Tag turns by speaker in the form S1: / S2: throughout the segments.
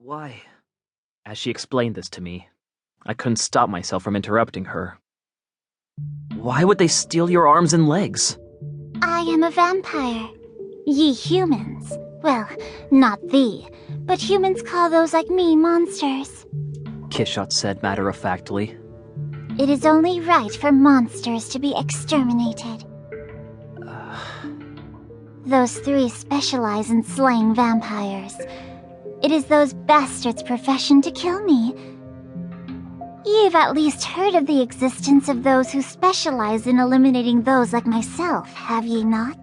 S1: Why? As she explained this to me, I couldn't stop myself from interrupting her. Why would they steal your arms and legs?
S2: I am a vampire. Ye humans. Well, not thee, but humans call those like me monsters.
S1: Kishot said matter-of-factly.
S2: It is only right for monsters to be exterminated. Those three specialize in slaying vampires. It is those bastards' profession to kill me. You've at least heard of the existence of those who specialize in eliminating those like myself, have ye not?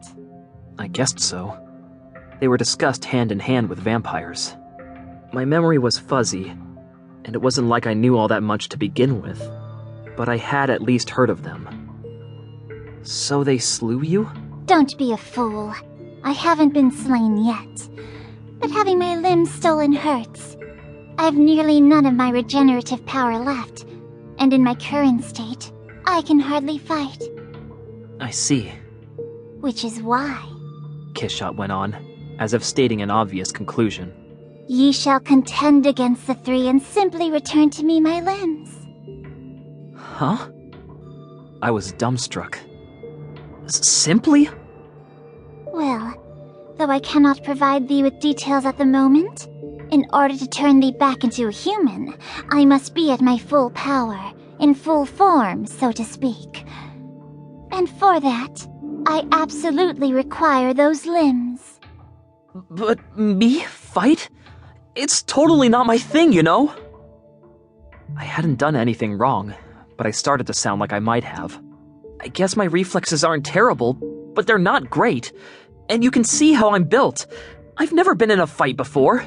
S1: I guessed so. They were discussed hand in hand with vampires. My memory was fuzzy, and it wasn't like I knew all that much to begin with, but I had at least heard of them. So they slew you?
S2: Don't be a fool. I haven't been slain yet, but having my limbs stolen hurts. I've nearly none of my regenerative power left, and in my current state, I can hardly fight.
S1: I see.
S2: Which is why,
S1: Kishot went on, as if stating an obvious conclusion.
S2: Ye shall contend against the three and simply return to me my limbs.
S1: Huh? I was dumbstruck. Simply?
S2: Well, though I cannot provide thee with details at the moment, in order to turn thee back into a human, I must be at my full power, in full form, so to speak. And for that, I absolutely require those limbs.
S1: But me? Fight? It's totally not my thing, you know? I hadn't done anything wrong, but I started to sound like I might have. I guess my reflexes aren't terrible, but they're not great. And you can see how I'm built. I've never been in a fight before.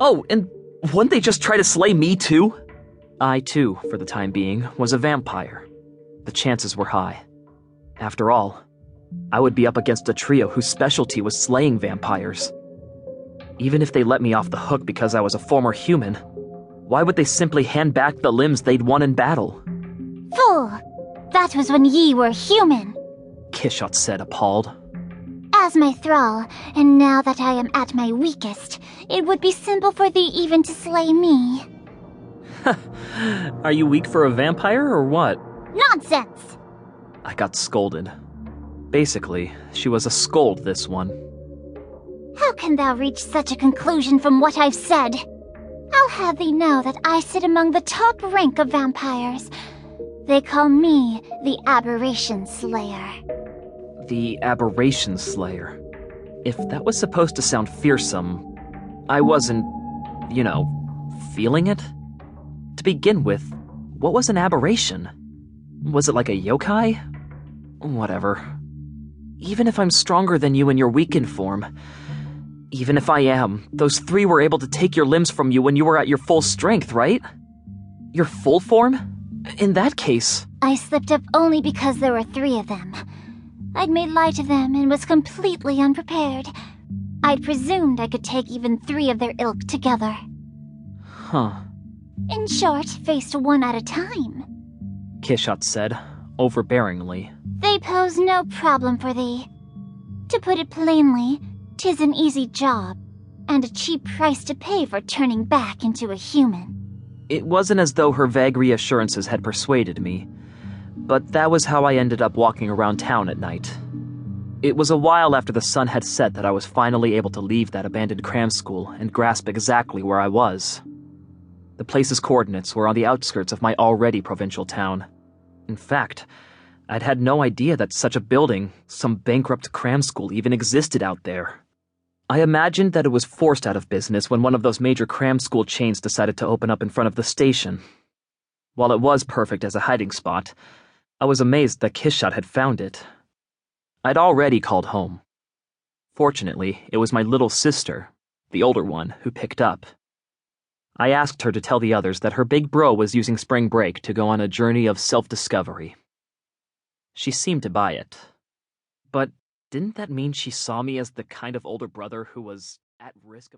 S1: Oh, and wouldn't they just try to slay me too? I too, for the time being, was a vampire. The chances were high. After all, I would be up against a trio whose specialty was slaying vampires. Even if they let me off the hook because I was a former human, why would they simply hand back the limbs they'd won in battle?
S2: Fool! That was when ye were human!
S1: Kishot said, appalled.
S2: As my thrall, and now that I am at my weakest, it would be simple for thee even to slay me.
S1: Are you weak for a vampire, or what?
S2: Nonsense!
S1: I got scolded. Basically, she was a scold, this one.
S2: How can thou reach such a conclusion from what I've said? I'll have thee know that I sit among the top rank of vampires. They call me the Aberration Slayer.
S1: The Aberration Slayer. If that was supposed to sound fearsome, I wasn't, feeling it? To begin with, what was an aberration? Was it like a yokai? Whatever. Even if I'm stronger than you in your weakened form, even if I am, those three were able to take your limbs from you when you were at your full strength, right? Your full form? In that case...
S2: I slipped up only because there were three of them. I'd made light of them and was completely unprepared. I'd presumed I could take even three of their ilk together.
S1: Huh.
S2: In short, faced one at a time.
S1: Kishot said, overbearingly.
S2: They pose no problem for thee. To put it plainly, 'tis an easy job, and a cheap price to pay for turning back into a human.
S1: It wasn't as though her vague reassurances had persuaded me, but that was how I ended up walking around town at night. It was a while after the sun had set that I was finally able to leave that abandoned cram school and grasp exactly where I was. The place's coordinates were on the outskirts of my already provincial town. In fact, I'd had no idea that such a building, some bankrupt cram school, even existed out there. I imagined that it was forced out of business when one of those major cram school chains decided to open up in front of the station. While it was perfect as a hiding spot, I was amazed that Kishot had found it. I'd already called home. Fortunately, it was my little sister, the older one, who picked up. I asked her to tell the others that her big bro was using spring break to go on a journey of self-discovery. She seemed to buy it. But didn't that mean she saw me as the kind of older brother who was at risk of